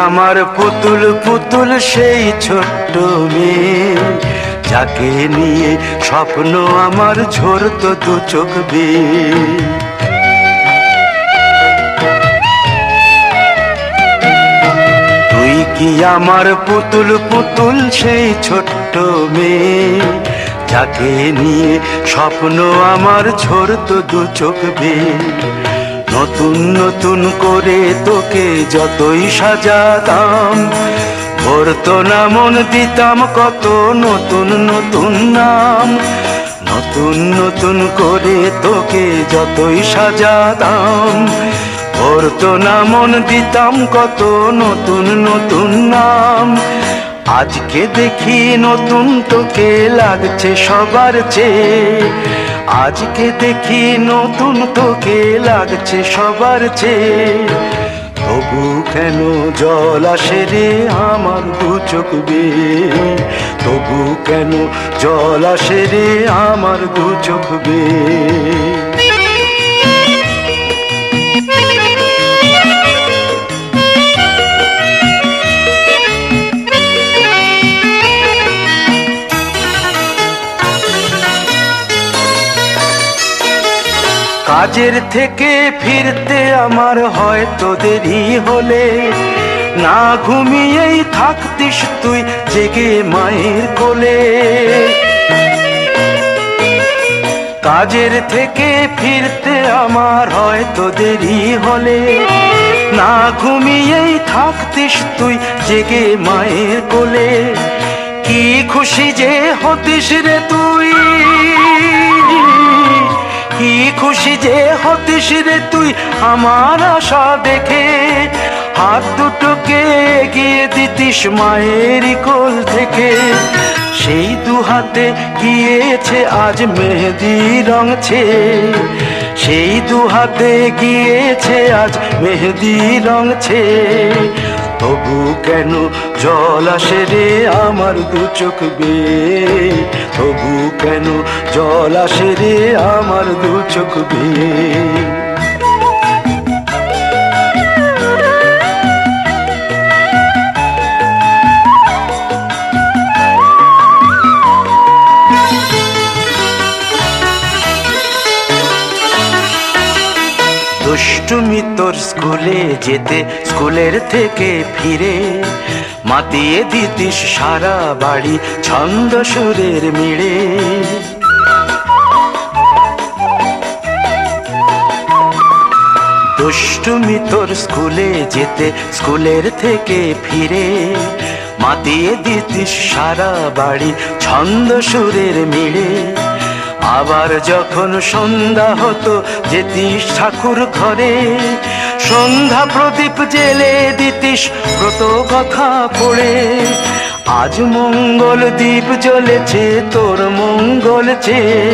আমার পুতুল পুতুল সেই ছোট্ট মেয়ে, যাকে নিয়ে স্বপ্ন আমার ঝরতো দু চোখ বেয়ে। তুই কি আমার পুতুল পুতুল সেই ছোট্ট মেয়ে, যাকে নিয়ে স্বপ্ন আমার ঝরতো দু চোখ বেয়ে। নতুন নতুন করে তোকে যতই সাজাতাম, ভরতো না মন দিতাম কত নতুন নতুন নাম। নতুন নতুন করে তোকে যতই সাজাতাম, ভরতো না মন দিতাম কত নতুন নতুন নাম। আজকে দেখি নতুন তোকে লাগছে সবার চেয়ে, আজকে দেখি নতুন তোকে লাগছে সবার চেয়ে। তবু কেন জল আসে রে আমার দু চোখ বেয়ে, তবু কেন জল আসে রে আমার দু চোখ বেয়ে। কাজের থেকে ফিরতে আমার হয়তো দেরি হলে, না ঘুমিয়েই থাকতিস তুই জেগে মায়ের কোলে। কাজের থেকে ফিরতে আমার হয়তো দেরি হলে, না ঘুমিয়েই থাকতিস তুই জেগে মায়ের কোলে। কি খুশি যে হতিস রে তুই, কি খুশি যে হতিস রে তুই আমার আশা দেখে। হাত দুটোকে এগিয়ে দিতিস মায়ের কোল থেকে, সেই দু হাতে গিয়েছে আজ মেহেদি রং ছেয়ে। সেই দু হাতে গিয়েছে আজ মেহেদি রং ছেয়ে। তবু কেন জল আসে রে আমার দু চোখ বেয়ে, তবু কেন জল আসে রে আমার দু চোখ বেয়ে। দুষ্টুমি তোর স্কুলে যেতে, স্কুলের থেকে ফিরে মাতিয়ে দিতিস সারা বাড়ি ছন্দ সুরের মিড়ে। দুষ্টুমি তোর স্কুলে যেতে, স্কুলের থেকে ফিরে মাতিয়ে দিতিস সারা বাড়ি ছন্দ সুরের মিড়ে। আবার যখন সন্ধ্যা হতো যেতিস ঠাকুর ঘরে, সন্ধ্যা প্রদীপ জেলে দিতিস ব্রত কথা পড়ে। আজ মঙ্গল দ্বীপ জ্বলেছে তোর মঙ্গল চেয়ে,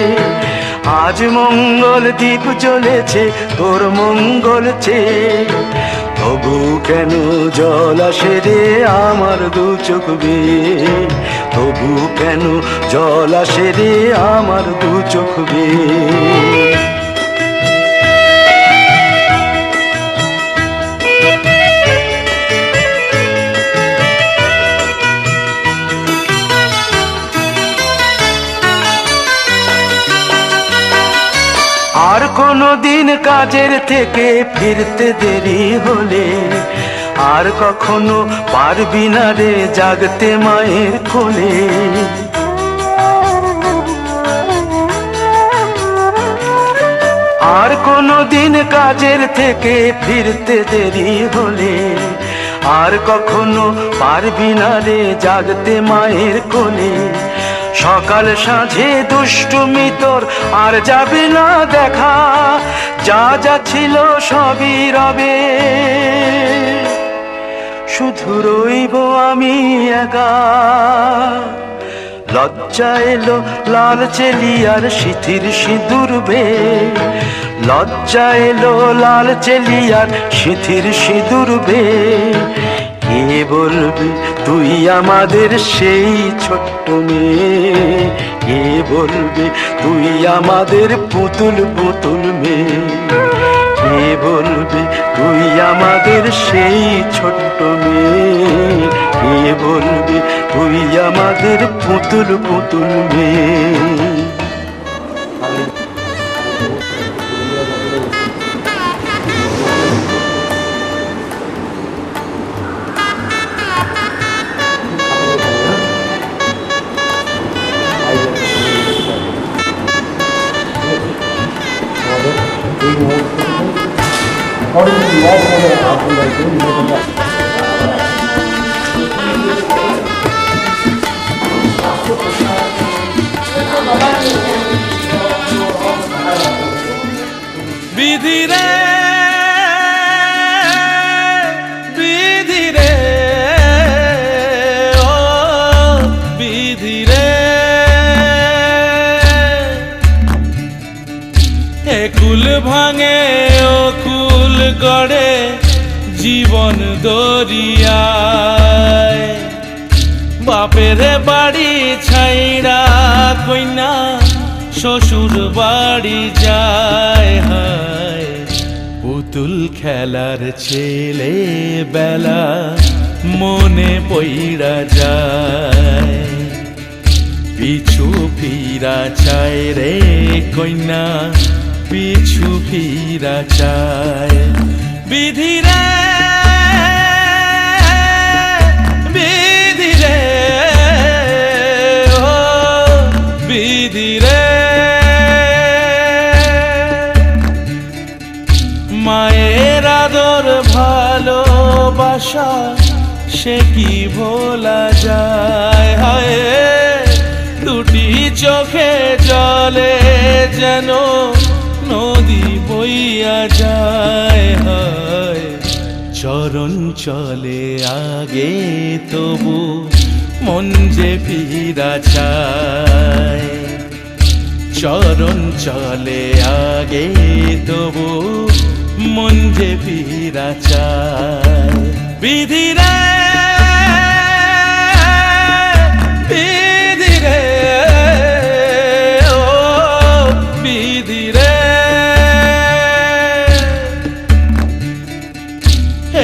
আজ মঙ্গল দ্বীপ জ্বলেছে তোর মঙ্গল চেয়ে, তবু কেন জল আসে রে আমার দু চোখ বেয়ে, তবু কেন জল আসে রে আমার দু চোখ বেয়ে। আর কোনো দিন কাজের থেকে ফিরতে দেরি হলে, আর কখনো পারবি না রে জাগতে মায়ের কোলে। আর কোনো দিন কাজের থেকে ফিরতে দেরি হলে, আর কখনো পারবি না রে জাগতে মায়ের কোলে। সকাল সাঁঝে দুষ্টুমি তোর আর যাবে না দেখা, যা যা ছিল সবই রবে, শুধু রইব আমি একা। লজ্জা এলো লাল চেলিয়ার সিথির সিঁদুর বে, লজ্জা এলো লাল চেলিয়ার সিথির সিঁদুর বে। কে বলবে তুই আমাদের সেই ছোট্ট মেয়ে, কে বলবে তুই আমাদের পুতুল পুতুল মেয়ে, কে বলবে তুই আমাদের সেই ছোট্ট মেয়ে, কে বলবে তুই আমাদের পুতুল পুতুল মেয়ে। বিধি রে বিধি রে ও বিধি রে, একুল ভাঙে ও কুল গড়ে জীবন দরিয়ায়। বাপের বাড়ি ছাইড়া কইনা শ্বশুর বাড়ি যায়, হায় পুতুল খেলার ছেলে বেলা মনে পইড়া যায়। পিছু ফিরা চায় রে কইনা, পিছু ফিরা চায়। বিধি রে বিধি রে ও বিধি রে, মায়ের আদর ভালোবাসা সে কি ভোলা যায়। হায় দুটি চোখে জলে যেন নদী বইয়া যায়, হায় চরণ চলে আগে তবু মন যে ফিরা চায়। চরণ চলে আগে তবু মন যে ফিরা চায়। বিধি রে বিধি রে ও বিধি রে,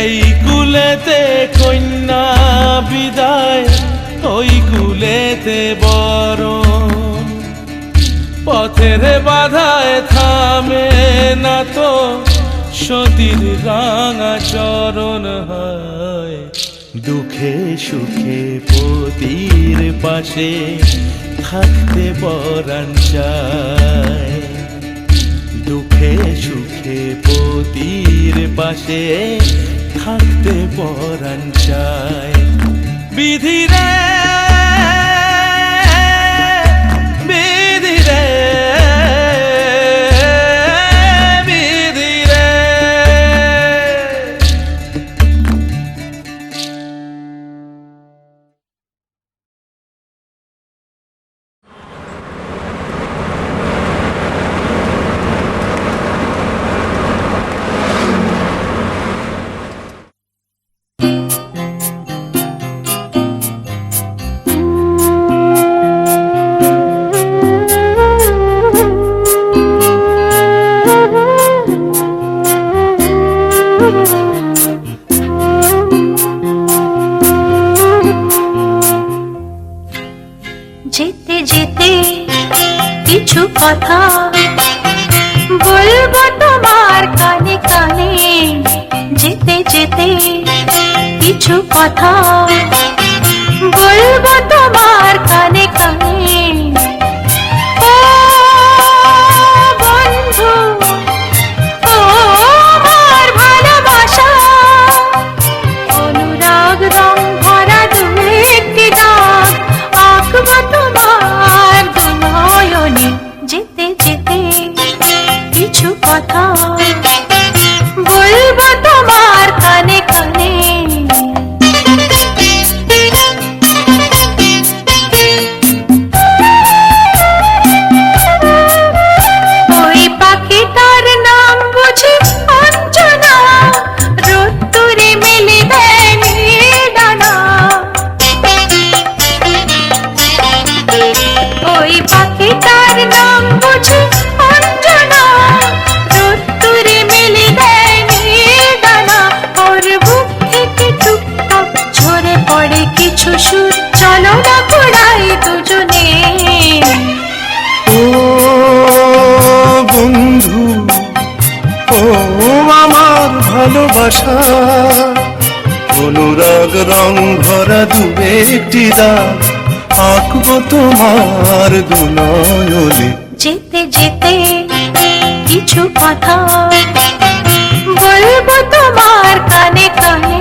এই কুলেতে কন্যা বিদায়, ওই কুলেতে বরণ। পথের বাধায় থামে না তো সতীর রাঙা চরণ, হয় দুঃখে সুখে পতির পাশে থাকতে পরাণ চায়। দুঃখে সুখে পতির পাশে থাকতে পরাণ চায়। বিধি রে বিধি রে বিধি রে। যেতে যেতে কিছু কথা বলবো তোমার কানে কানে, যেতে যেতে কিছু কথা বলবো তোমার কানে কানে। ও বন্ধু, ও আমার ভালোবাসা, অনুরাগ রং ভরা দু একটি দাগ আঁকবো তোমার দু নয়নে। যেতে যেতে কিছু কথা বলবো তোমার কানে কানে। ওই পাখিটার নাম বুঝি অঞ্জনা, রোদ্দুরে মেলে দেয় ডানা। ওই পাখিটার নাম বুঝি অঞ্জনা, রোদ্দুরে মেলে দেয় ডানা। ওর বুক থেকে টুকটাক ঝরে পড়ে কিছু সুর, চলো না ঘোড়াই দুজনে। ও বন্ধু, ও আমার ভালোবাসা, অনুরাগ রং ভরা দু একটি দাগ আঁকবো তোমার দু নয়নে। যেতে যেতে কিছু কথা বলবো তোমার কানে কানে।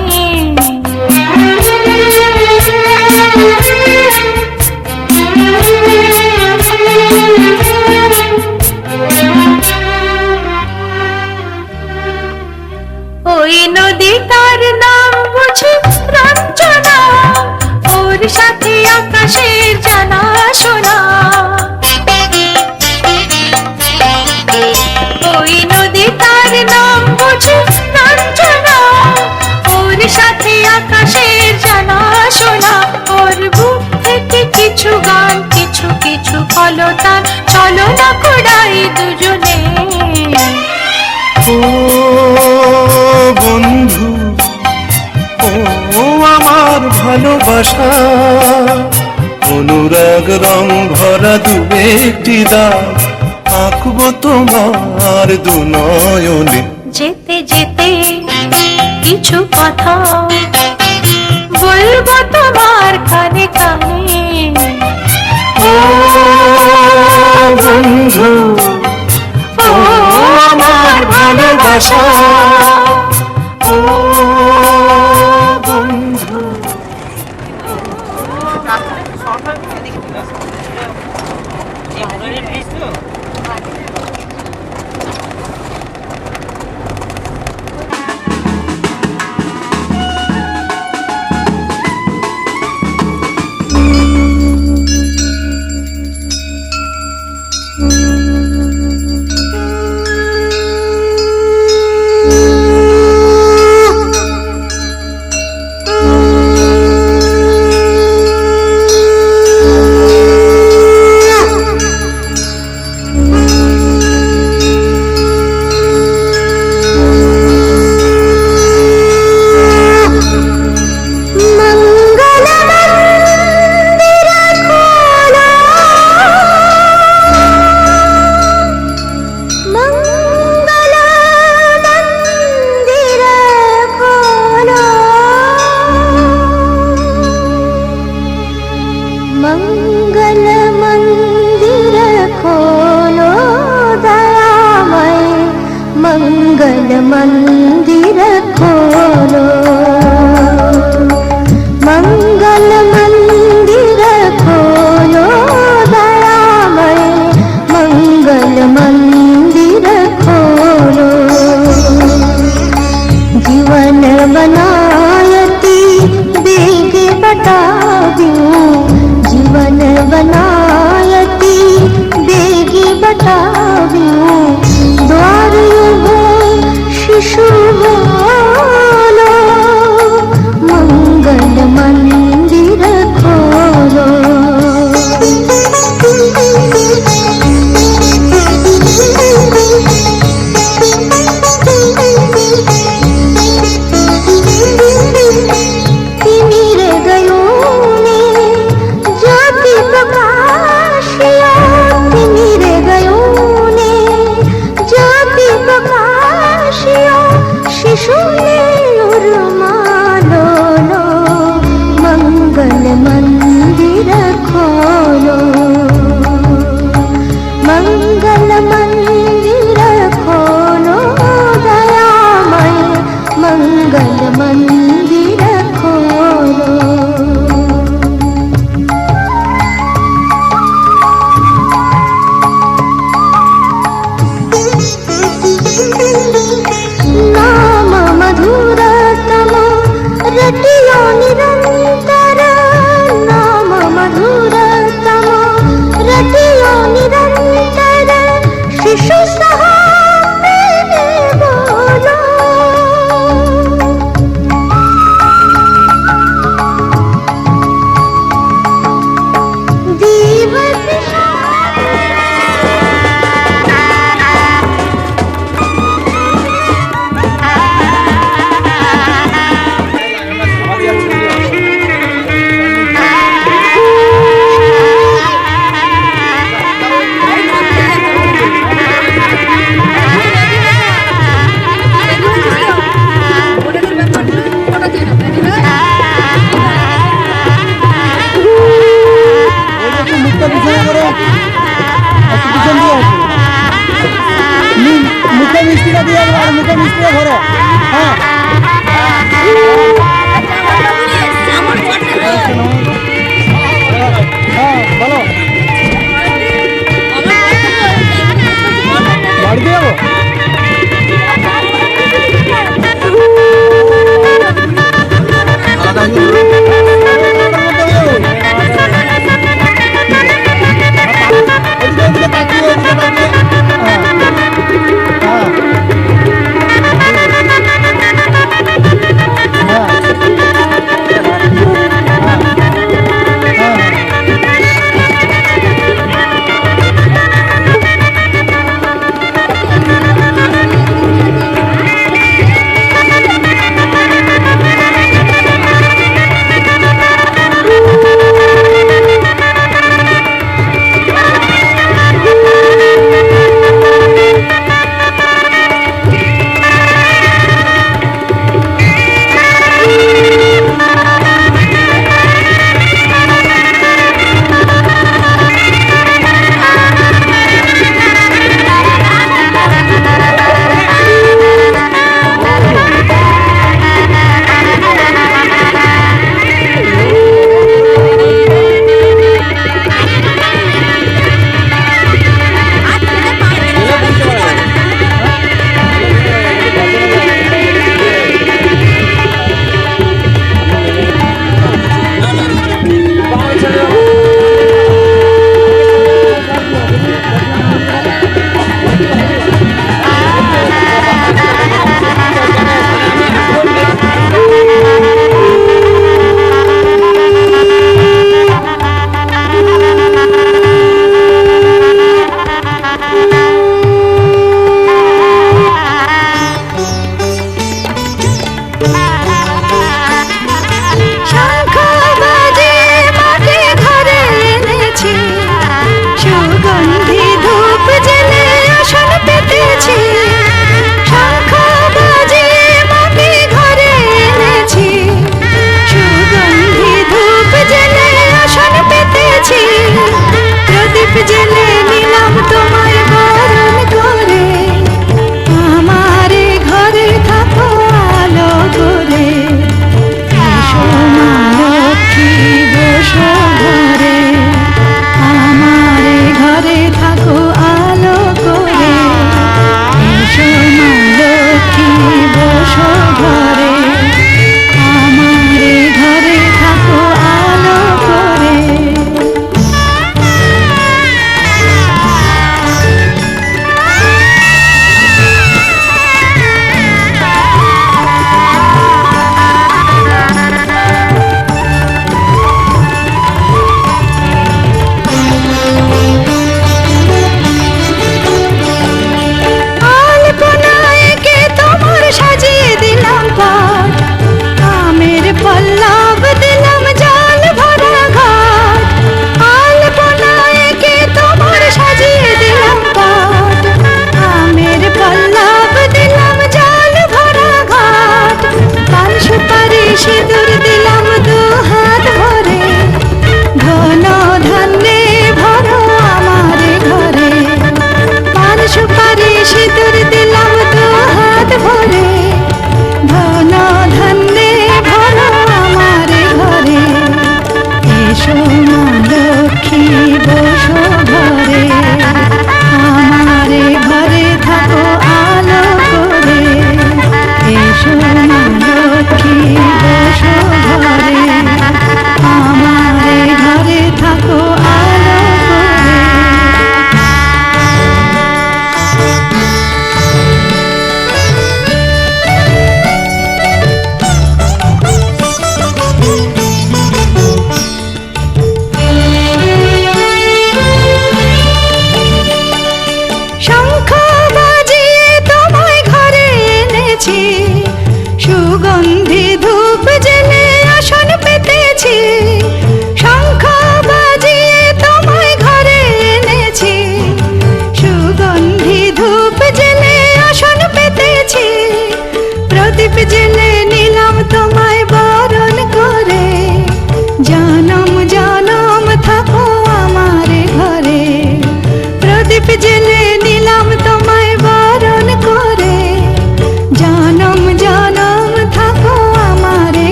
ওই নদীটার নাম বুঝি রঞ্জনা, ওর সাথে আকাশের জানা শোনা। ওই নদীটার নাম বুঝি রঞ্জনা, ওর সাথে আকাশের জানা শোনা। ওর বুক থেকে কিছু গান, কিছু কিছু কলতান, চলো না ঘোড়াই দুজনে। ও বন্ধু, ও আমার ভালোবাসা, অনুরাগ রং ভরা দু একটি দাগ আঁকবো তোমার দু নয়নে। যেতে যেতে কিছু কথা বলবো তোমার কানে কানে। ও বন্ধু, ও আমার ভালোবাসা, ও বন্ধু। मंगल मंदिर खोलो, मंगल मंदिर खोलो दयामय, मंगल मंदिर खोलो। जीवन बनायती बेग बता दूं, जीवन बनायती बेग बता दूं। द्वार शिशु मंदिर खोलो। नाम मधुरतम रटियो निरंतर, नाम मधुरतम रटियो निरंतर, शिशु सहा बोलो।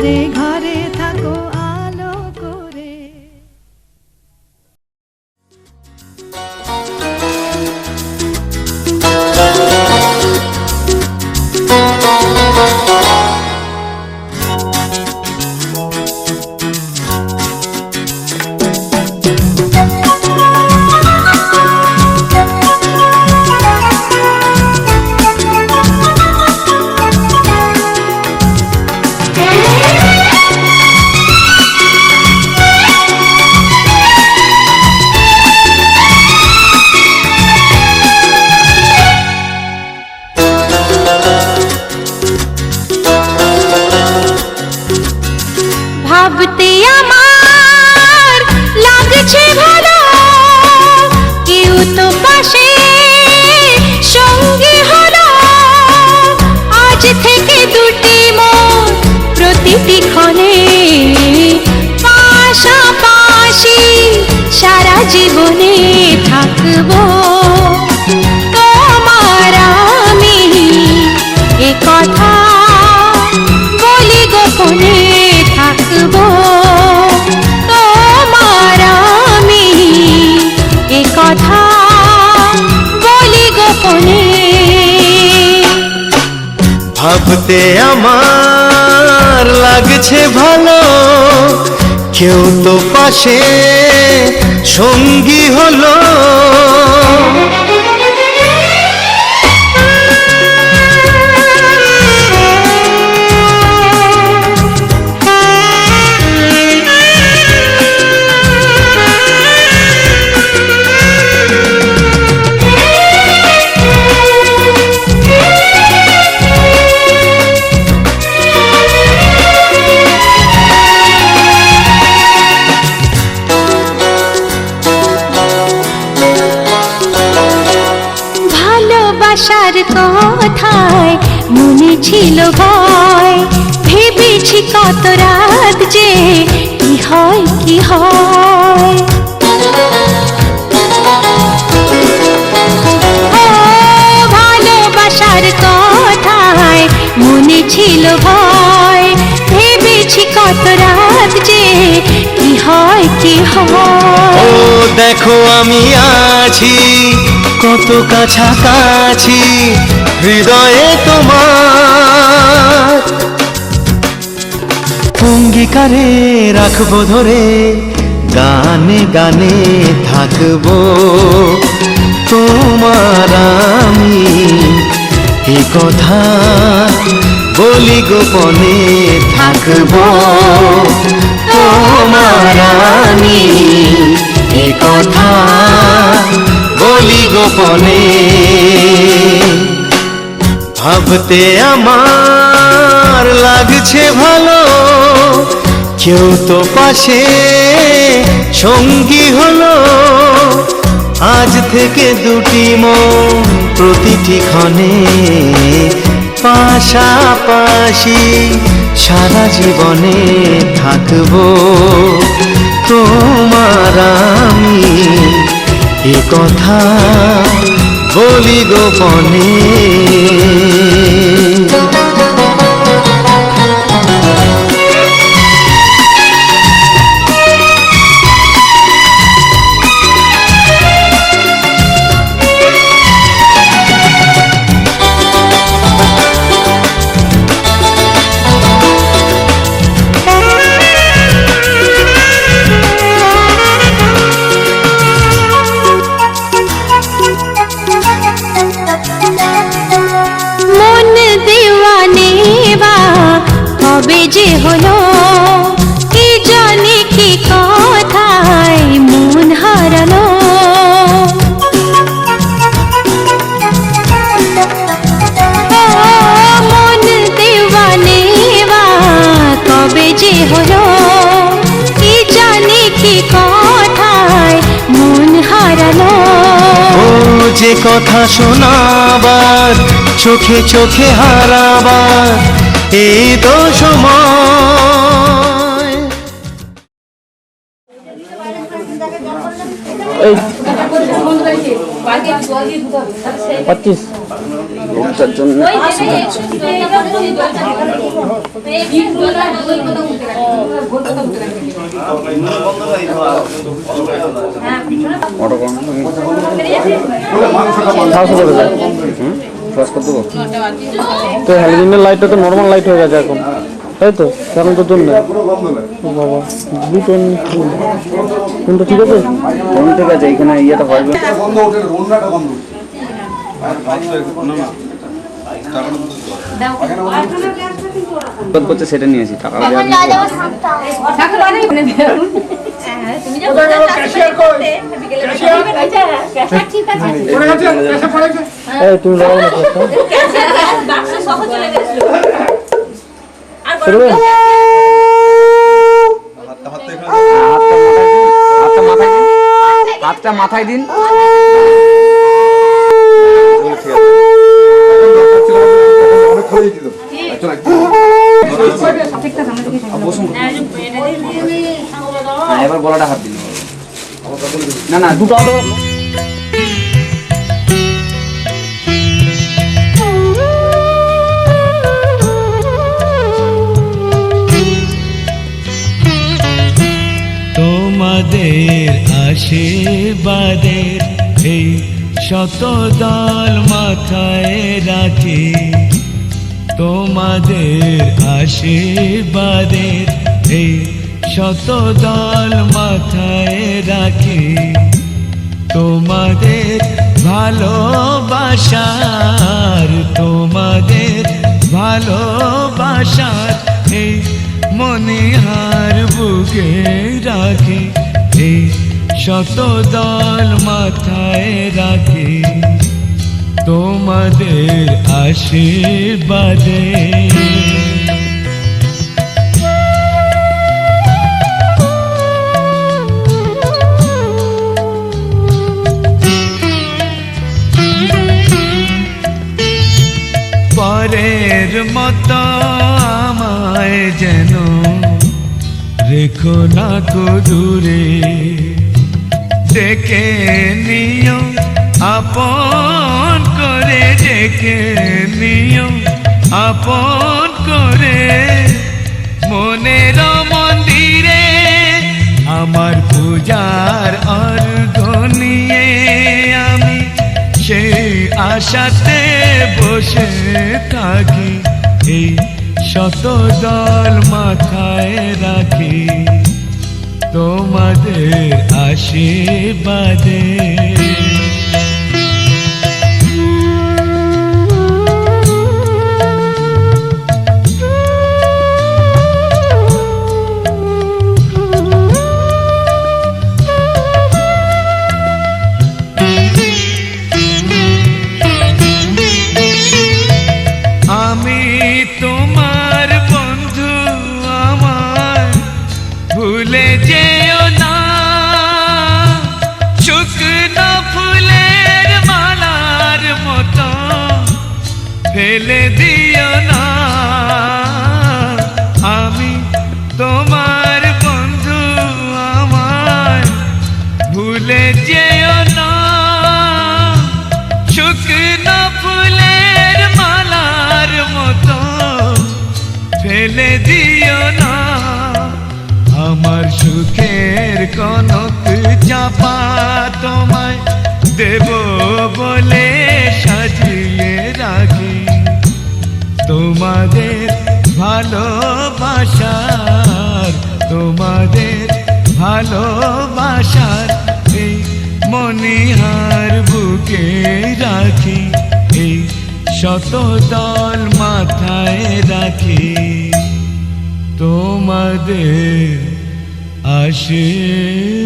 ঘরে ঘরে থাকো আলো করে। ভাবতে আমার লাগছে ভালো, কেউ তো পাশে সঙ্গী হলো। আজ থেকে দুটি মন প্রতিটি ক্ষণে পাশাপাশি সারা জীবনে থাকবো। তোমার আমি এ কথা বলি গোপনে থাকবো। তোমার আমি এ কথা বলি গোপনে। ভাবতে আমার লাগছে ভালো, কেউ তো পাশে সঙ্গী হলো। ভালোবাসার কথায় মনে ছিল ভয়, ভেবেছি কত রাত যে কি হয় কি হয়। ও ভালোবাসার কথায় মনে ছিল ভয়, ভেবেছি কত রাত যে কি হয় কি হয়। ও দেখো আমি আছি কত কাছাকাছি, হৃদয়ে তোমার অঙ্গীকারে রাখবো ধরে, গানে গানে থাকবো। তোমার আমি এ কথা বলি গোপনে থাকবো। তোমার আমি এ কথা বলি গোপনে। ভাবতে আমার লাগছে ভালো, কেউ তো পাশে সঙ্গী হলো। আজ থেকে দুটি মন প্রতিটি ক্ষণে পাশাপাশি সারা জীবনে থাকবো। তোমার আমি এ কথা বলি গোপনে। কবে যে হলো কি জানি কি কথায় মন হারালো। মন দেওয়ানে কবে যে হলো কি জানি কি কথায় মন হারালো। ও যে কথা শোনাবার চোখে চোখে হারাবার এই তো সময়। 25 জন্য তো হ্যালোজেনের লাইটটা তো নর্মাল লাইট হয়ে গেছে এখন, তাই তো? এখন তো জন্য বাবা ব্লু টোন কোনটা ঠিক আছে? কোন ঠিক আছে? এইখানে ইয়েটা হবে করছে, সেটা নিয়েছি টাকা তুমি লাগাও না হাতটা মাথায় দিন। এবার গলাটা হাত দিন। না না দুটো তোমাদের আশীর্বাদের এই শত দল মাথায় রাখি, তোমাদের আশীর্বাদের এই শত দল মাথায় রাখি, তোমাদের ভালোবাসার, তোমাদের ভালোবাসার এই মনিহার বুকে রাখি, এই শত দল মাথায় রাখি, তোমাদের আশীর্বাদে। পরের মতো আমায় যেন রেখো না কো দূরে, ডেকে নিও আপন করে, ডেকে নিও আপন করে, মনের মন্দিরে আমার পূজার অর্ঘ নিয়ে আমি সেই আশাতে বসে থাকি, এই শত দল মাথায় রাখি, তোমাদের আশীর্বাদে। আমি তোমার বন্ধু, আমার ভুলে যেও না, শুকনো ফুলের মালার মতো ফেলে দিও না। আমি তোমার বন্ধু, আমার ভুলে যেও না, শুকনো ফুলের মালার মতো ফেলে দিও না। আমার সুখের কনক চাপা তোমায় দেব বলে সাজিয়ে রাখি, তোমাদের ভালোবাসার, তোমাদের ভালোবাসার এই মনিহার বুকে রাখি, এই শত দল মাথায় রাখি, তোমাদের আশীর্বাদে।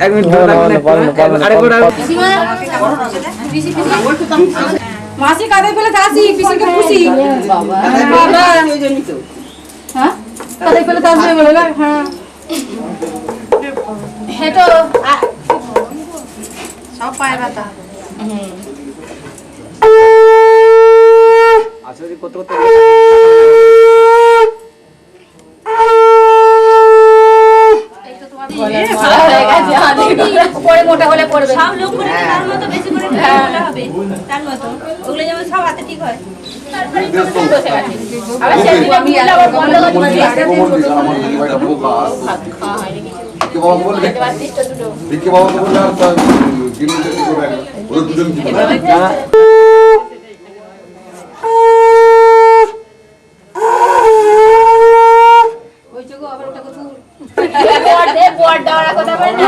এক মিনিট মাসি কাঁদে ফেলে কাশি পিসিকে খুশি বাবা হ্যাঁ কাঁদে ফেলে কাশি বলে না হ্যাঁ হেটো সব পায় ব্যথা আসলে কত কত পরে মোটা হলে পড়বে সব লোক করে তার মতো বেশি করে খেলা হবে তার মতো ওগুলো যেমন সব হাতে ঠিক হয় তারপরে আবার সেদিন আমি আবার বন্ধ করে ওই যোগ আবার ওটা কত বড় দেওয়ার কথা বলে না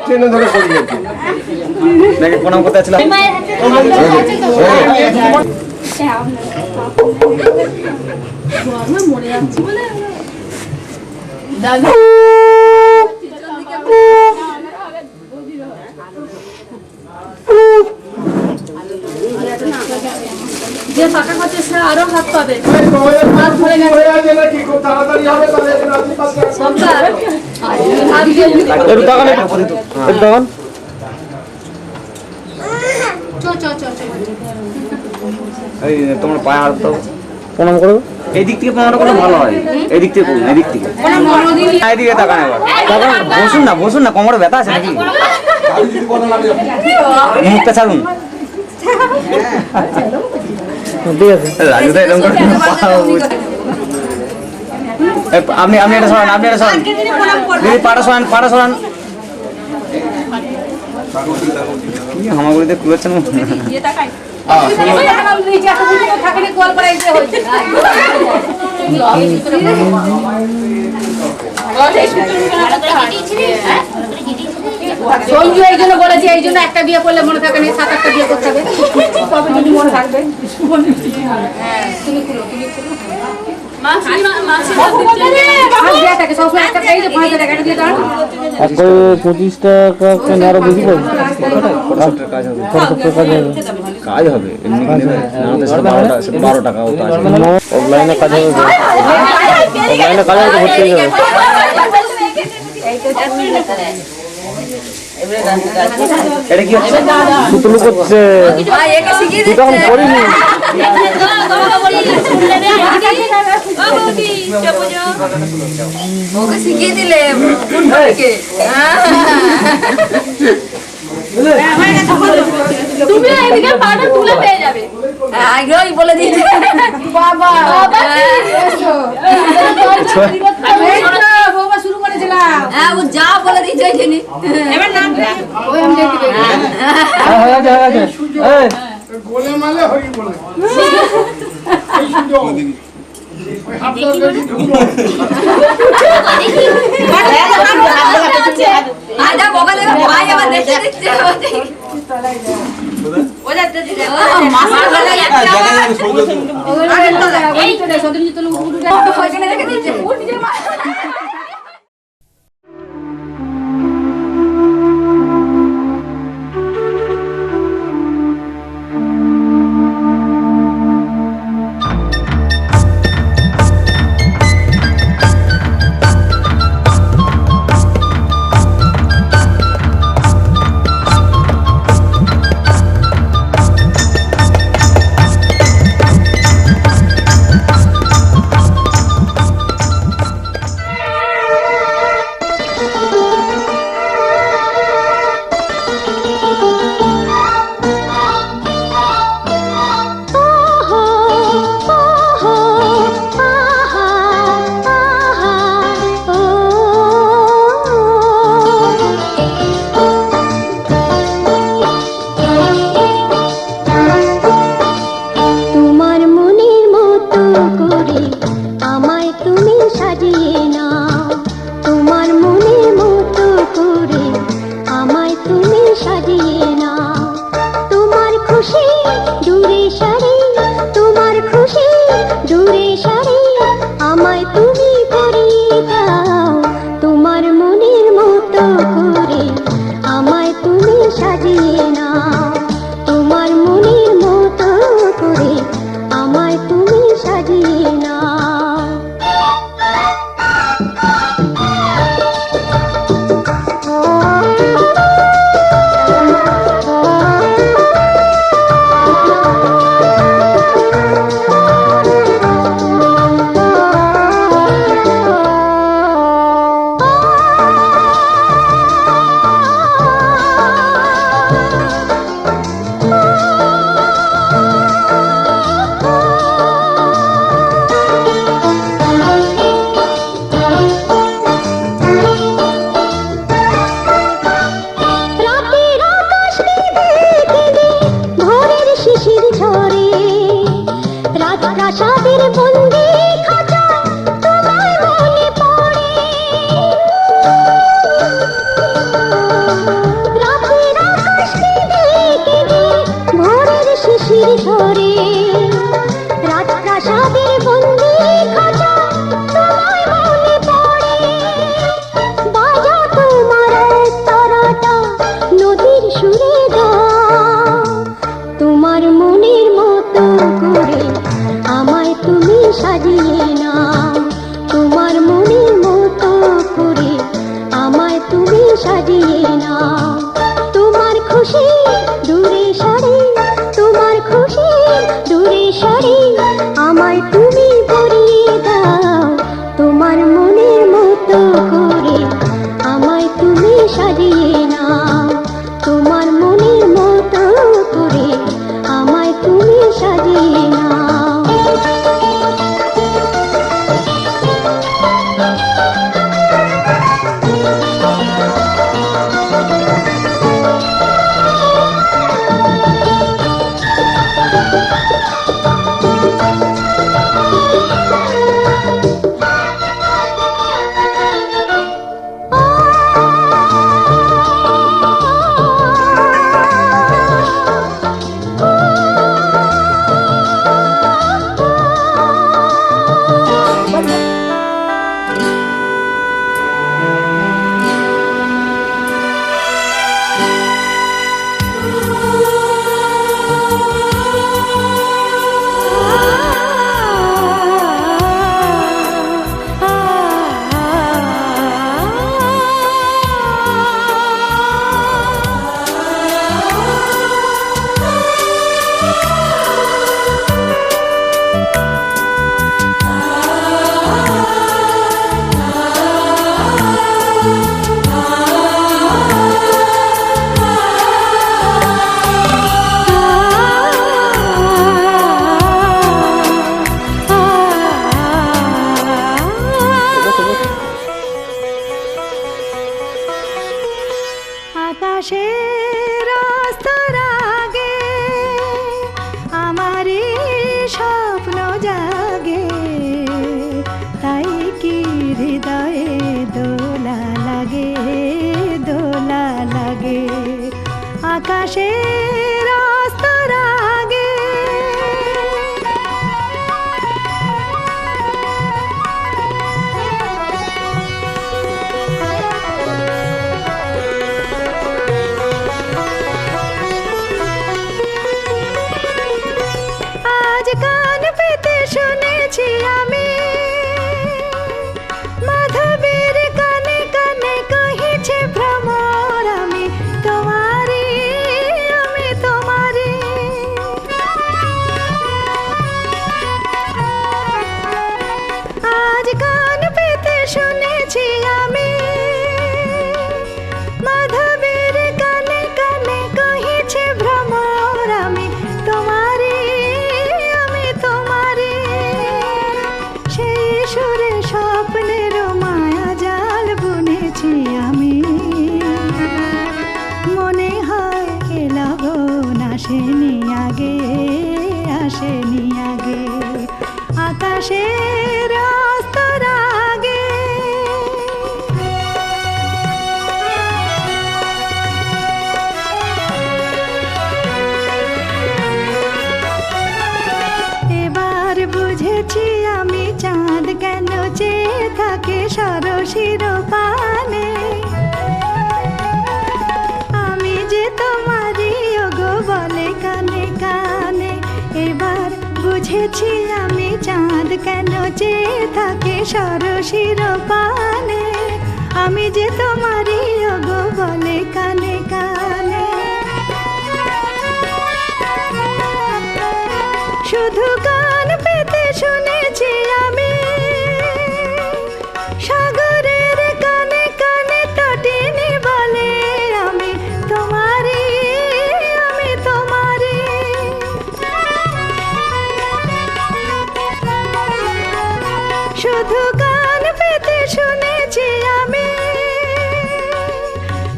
ট্রেনে ধরে পড়ে গেছে নাকি প্রণাম করতে আসছিলাম মরে যাচ্ছি বলে দাদা যে টাকা পাচ্ছে সে আরো হাত পাবে একটু তাকান একটু তাকান এই তোমার পায়ে হাত দাও প্রণাম করো এই দিক থেকে প্রণাম করলে ভালো হয় এই দিক থেকে করুন এই দিক থেকে এদিকে তাকান এবার বসুন না কোমরে ব্যথা আছে নাকি মুখটা ছাড়ুন ঠিক আছে রাজু তো এরকম করে আপনি এটা সরান দিদি পাটা সরান কি হামাগুড়িতে কুড়াচ্ছেন সঞ্জু এই জন্য বলেছে এই জন্য একটা বিয়ে করলে মনে থাকে না 7-8টা বিয়ে করতে হবে তবে যদি মনে থাকবে তুমি খুলো आपको 25 টাকা কেন আরো বেশি পাই কাজ হবে এমনি কিনে 12 টাকা ওটা অনলাইনে কাজ হবে অনলাইনে কাজ হবে ভর্তি হয়ে যাবে এটা কি হচ্ছে সুতলু করছে তুই তখন করিনি ওকে শিখিয়ে দিলে তুমি এদিকে পাটা তুলে পেয়ে যাবে আগেই বলে দিয়েছি বাবা বাবা শুরু করেছিলাম হ্যাঁ ও যা বলে দিয়েছে ওই জন্য এবার নাম ওই আমি দেখতে পেয়ে হয়ে গেছে এই গোলে মালে হরি বলে আজা বগলে ভাই আবার দেখতে দেখতে ও যাচ্ছে মাসা গলা এই তো সদরি তো লোক উঠে ওইখানে রেখে দিচ্ছে ও নিজের মা আকাশের আস্তর আগে আজ কান পেতে শুনেছি আমি মাধবীর কানে কানে কহিছে ভ্রমর আমি তোমারি আজ কান পেতে শুনেছি আমি মাধবীর কানে কানে কহিছে ভ্রমর আমি তোমারি সেই সুরে স্বপ্নের মায়া জাল বুনেছি আমি মনে হয় এ লগন আসেনি আগে আকাশের আস্তর আগে এবার বুঝেছি আমি চাঁদ কেন চেয়ে থাকে সরসির পানে আমি যে তোমারই ওগো বলে কানে কানে এবার বুঝেছি আমি চাঁদ কেন চেয়ে থাকে সরসির পানে আমি যে তোমারই ওগো বলে কানে কানে শুধু কান পেতে শুনেছি আমি সাগরের কানে কানে তটিনী বলে আমি তোমারি শুধু কান পেতে শুনেছি আমি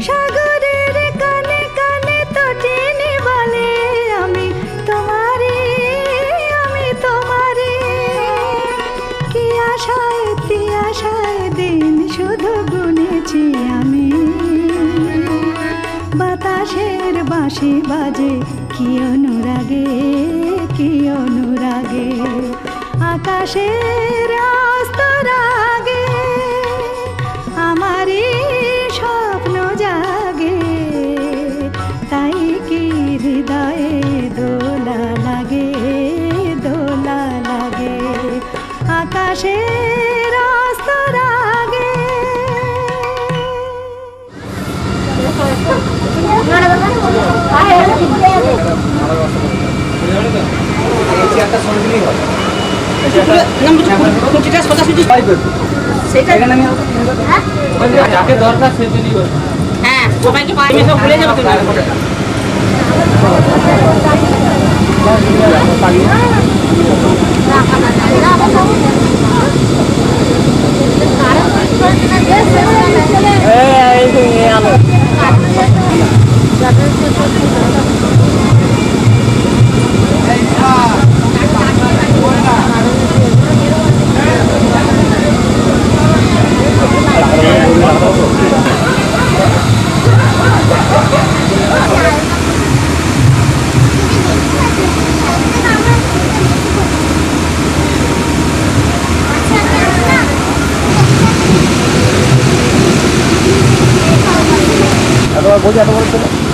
সাগরের কানে কানে তটিনী বলে আমি তোমারি কি আশায় দিন শুধু গুনেছি আমি বাতাসের বাঁশি বাজে কি অনুরাগে আকাশের আস্তর আগে আমারই স্বপ্ন জাগে তাই কি হৃদয়ে দোলা লাগে আকাশের আস্তর আগে যাকে দরকার সে যদি হ্যাঁ সবাইকে পাইবে সব ভুলে যাবে বলছি এত বড়